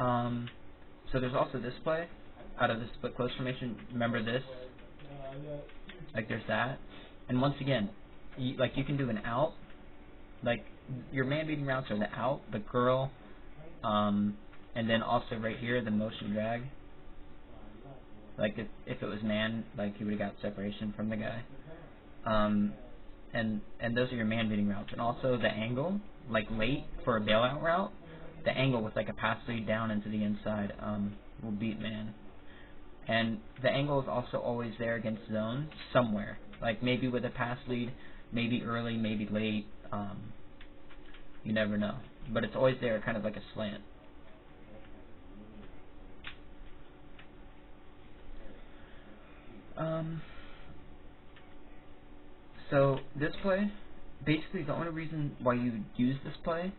So there's also this play out of the split close formation. Remember this? Like there's that. And once again, you can do an out. Like your man beating routes are the out, the curl, and then also right here the motion drag. Like if it was man, like he would have got separation from the guy. And those are your man beating routes. And also the angle, like late for a bailout route, the angle with like a pass lead down into the inside will beat man. And the angle is also always there against zone somewhere. Like maybe with a pass lead, maybe early, maybe late. You never know. But it's always there, kind of like a slant. So this play, basically the only reason why you use this play,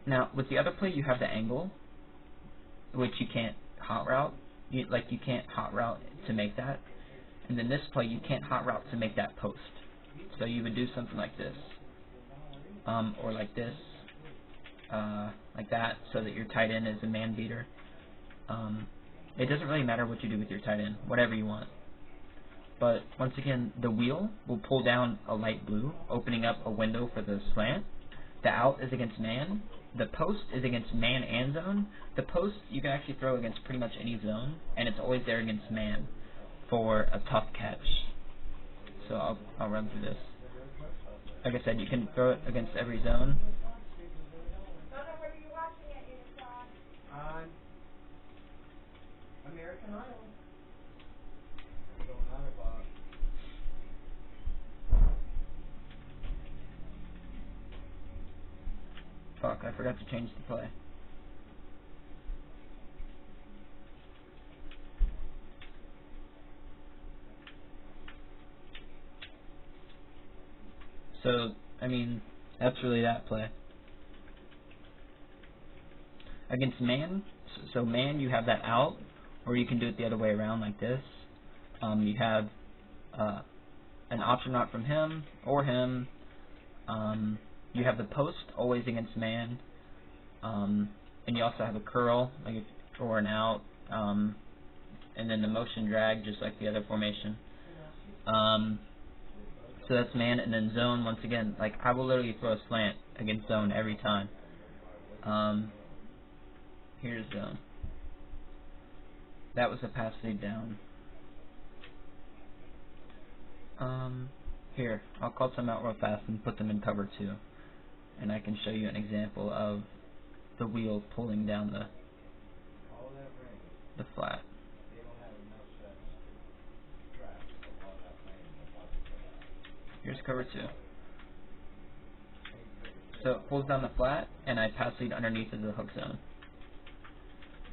now with the other play you have the angle, which you can't hot route. You can't hot route to make that. And then this play you can't hot route to make that post. So you would do something like this. Or like this. Like that, so that your tight end is a man beater. It doesn't really matter what you do with your tight end, whatever you want. But once again, the wheel will pull down a light blue, opening up a window for the slant. The out is against man. The post is against man and zone. The post you can actually throw against pretty much any zone, and it's always there against man for a tough catch. So I'll run through this. Like I said, you can throw it against every zone. American Idol. Fuck, I forgot to change the play. So, I mean, that's really that play. Against man, so man you have that out, or you can do it the other way around like this. You have an option route from him, or him. You have the post always against man, and you also have a curl, like or an out, and then the motion drag, just like the other formation. So that's man, and then zone, once again, like I will literally throw a slant against zone every time. Here's zone. That was a pass lead down. Here, I'll call some out real fast and put them in cover 2. And I can show you an example of the wheel pulling down the flat. Here's cover 2. So it pulls down the flat, and I pass lead underneath of the hook zone.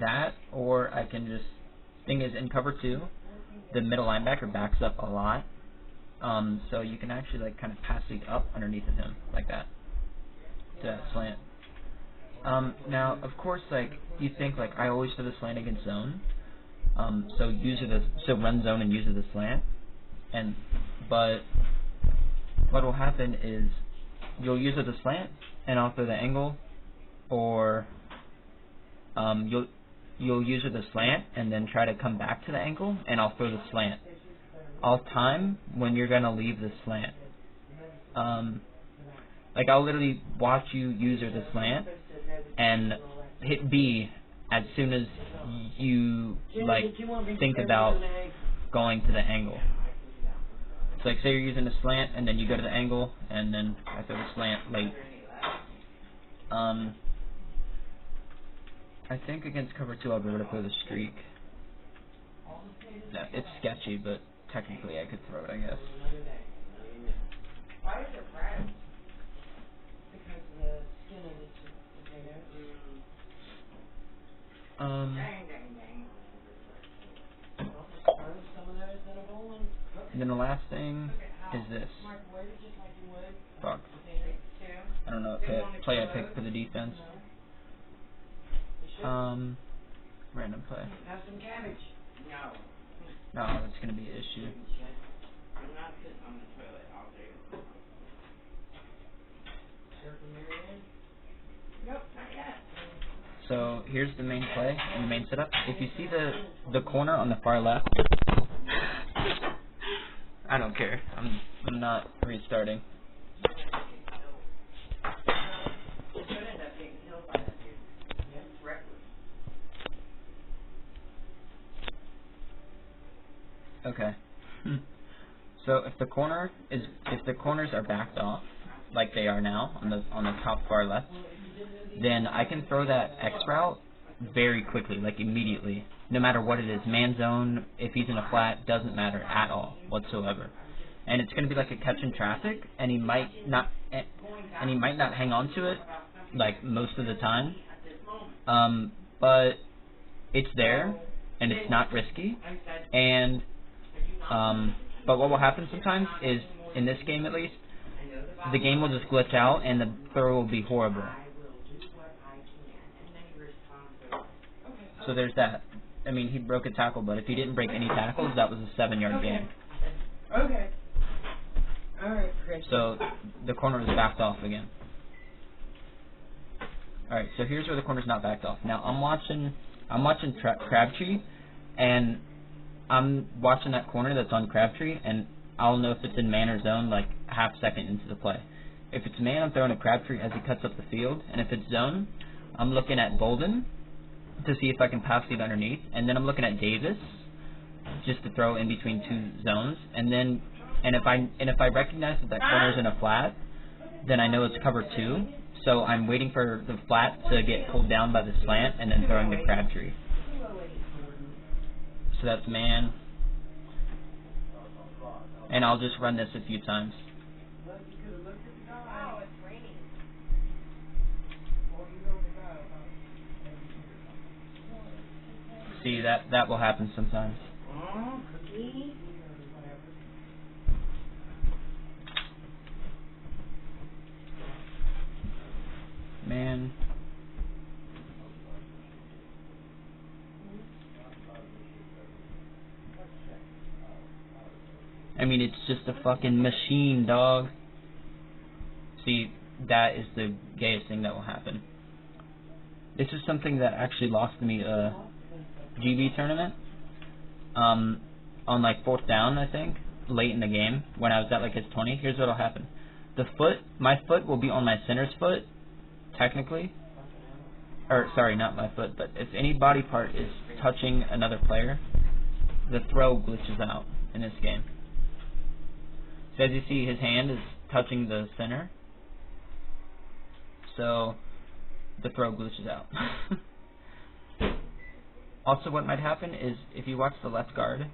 That, or I can just, thing is, in cover 2, the middle linebacker backs up a lot. So you can actually like kind of pass lead up underneath of him, like that, to that slant. Now, of course, like, you think, like, I always throw the slant against zone. So run zone and use it as slant. But what will happen is you'll use it as slant, and I'll throw the angle, or you'll use it as slant and then try to come back to the angle, and I'll throw the slant. I'll time when you're gonna leave the slant. Like I'll literally watch you use it as slant and hit B as soon as you like think about going to the angle. So like say you're using a slant and then you go to the angle and then I throw the slant late. I think against cover 2 I'll be able to throw the streak. No, it's sketchy, but technically I could throw it, I guess. Why is it red? Because the skin of the potato. And then the last thing is this. Fuck. I don't know what play I picked for the defense. Random play. Have some cabbage. No. No, that's gonna be an issue. I'm not sitting on the toilet all day. Nope, not yet. So here's the main play and the main setup. If you see the corner on the far left, I don't care. I'm not restarting. Okay. So if the corners are backed off, like they are now on the top far left, then I can throw that X route very quickly, like immediately, no matter what it is. Man zone, if he's in a flat, doesn't matter at all whatsoever. And it's going to be like a catch in traffic, and he might not hang on to it like most of the time. But it's there, and it's not risky. And but what will happen sometimes is, in this game at least, the game will just glitch out and the throw will be horrible. So there's that. I mean, he broke a tackle, but if he didn't break any tackles, that was a 7-yard game. Okay. Alright, Chris. So the corner is backed off again. Alright, so here's where the corner's not backed off. Now I'm watching Crabtree, and I'm watching that corner that's on Crabtree, and I'll know if it's in man or zone like half second into the play. If it's man, I'm throwing a Crabtree as he cuts up the field, and if it's zone, I'm looking at Bolden to see if I can pass it underneath, and then I'm looking at Davis just to throw in between two zones, and if I recognize that corner's in a flat, then I know it's cover 2. So I'm waiting for the flat to get pulled down by the slant, and then throwing the Crabtree. So that's man, and I'll just run this a few times. See, that will happen sometimes. Man. I mean, it's just a fucking machine, dog. See, that is the gayest thing that will happen. This is something that actually lost me a GB tournament. On like 4th down, I think, late in the game, when I was at like his 20. Here's what'll happen. My foot will be on my center's foot, technically. Or, sorry, not my foot, but if any body part is touching another player, the throw glitches out in this game. So as you see, his hand is touching the center, so the throw glitches out. Also, what might happen is, if you watch the left guard,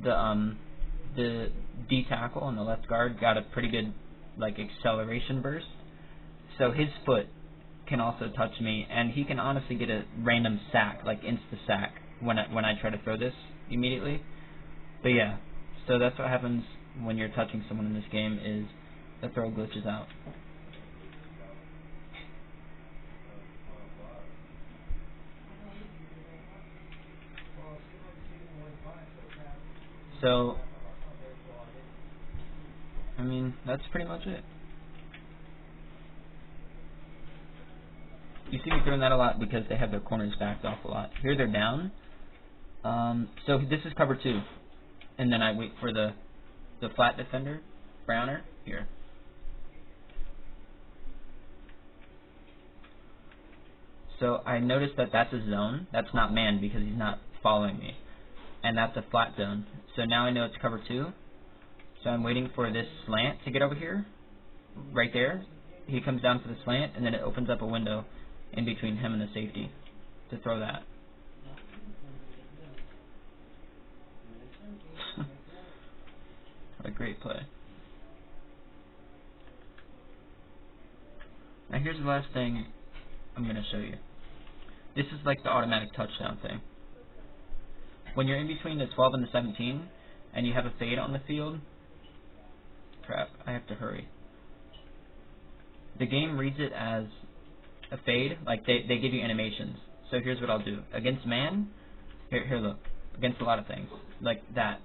the D tackle on the left guard got a pretty good like acceleration burst, so his foot can also touch me, and he can honestly get a random sack, like insta sack, when I try to throw this immediately. But yeah, so that's what happens when you're touching someone in this game, is the throw glitches out. So, I mean, that's pretty much it. You see me throwing that a lot because they have their corners backed off a lot. Here they're down. So this is cover 2. And then I wait for the flat defender, Browner, here. So I noticed that that's a zone. That's not man because he's not following me. And that's a flat zone. So now I know it's cover 2. So I'm waiting for this slant to get over here. Right there. He comes down for the slant, and then it opens up a window in between him and the safety to throw that. What a great play. Now here's the last thing I'm going to show you. This is like the automatic touchdown thing. When you're in between the 12 and the 17, and you have a fade on the field, crap, I have to hurry. The game reads it as a fade, like they give you animations. So here's what I'll do. Against man, here look, against a lot of things, like that.